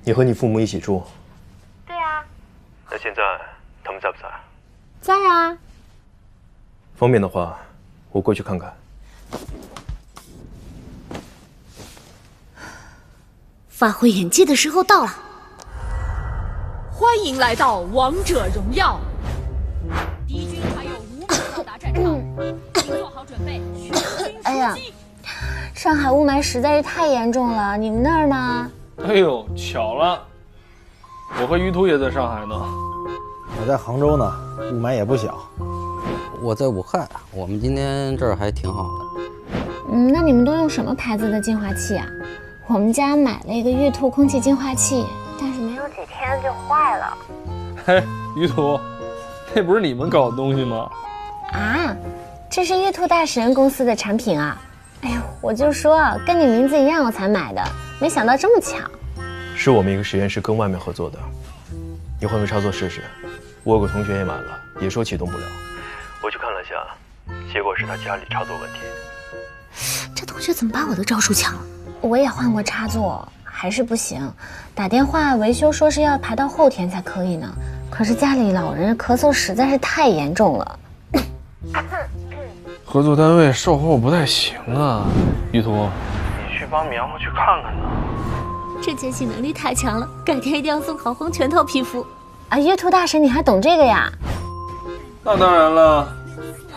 你和你父母一起住？对啊。那现在他们在不在？在啊。方便的话，我过去看看。发挥演技的时候到了。欢迎来到王者荣耀。敌军还有5秒到达战场，请做好准备，全军出击。哎呀，上海雾霾实在是太严重了，你们那儿呢？哎呦，巧了，我和于途也在上海呢。我在杭州呢，雾霾也不小。我在武汉，我们今天这儿还挺好的。那你们都用什么牌子的净化器啊？我们家买了一个玉兔空气净化器，但是没有几天就坏了。嘿，于途，那不是你们搞的东西吗？啊，这是玉兔大神公司的产品啊！哎呦，我就说跟你名字一样我才买的，没想到这么巧。是我们一个实验室跟外面合作的，你换个插座试试。我有个同学也买了，也说启动不了。我去看了下，结果是他家里插座问题。这同学怎么把我的招数抢了？我也换过插座，还是不行。打电话维修说是要排到后天才可以呢，可是家里老人咳嗽实在是太严重了。合作单位售后不太行啊，于途，你去帮棉花去看看呢。这坚信能力太强了，改天一定要送好红全套皮肤。啊，玉兔大神你还懂这个呀？那当然了，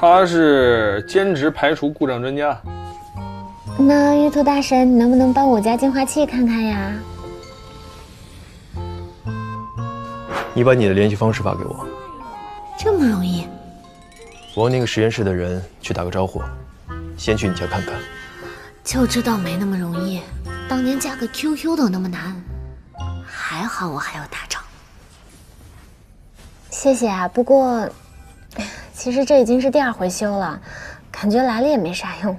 他是兼职排除故障专家。那玉兔大神，你能不能帮我家净化器看看呀？你把你的联系方式发给我，这么容易？我让那个实验室的人去打个招呼，先去你家看看。就知道没那么容易，当年加个 QQ 都那么难，还好我还有大招。谢谢啊，不过，其实这已经是第2回修了，感觉来了也没啥用。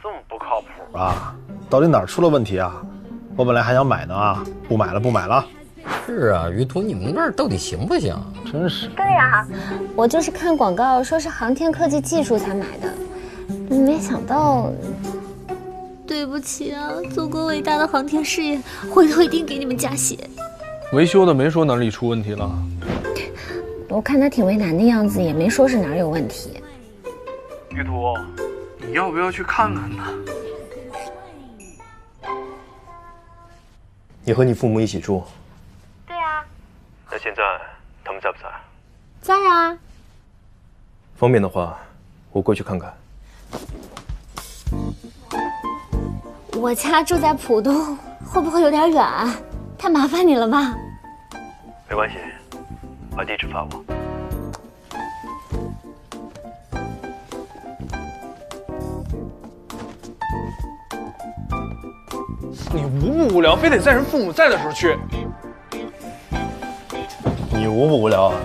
这么不靠谱啊？到底哪儿出了问题啊？我本来还想买呢啊，不买了不买了。是啊，于途，你们这儿到底行不行？真是。对呀，我就是看广告说是航天科技技术才买的，没想到。对不起啊，祖国伟大的航天事业，回头一定给你们加血。维修的没说哪里出问题了。我看他挺为难的样子，也没说是哪儿有问题。于途，你要不要去看看呢？你和你父母一起住？对啊。那现在他们在不在？在啊。方便的话，我过去看看。我家住在浦东，会不会有点远？太麻烦你了吧？没关系，把地址发我。你无不无聊，非得在人父母在的时候去？你无不无聊啊？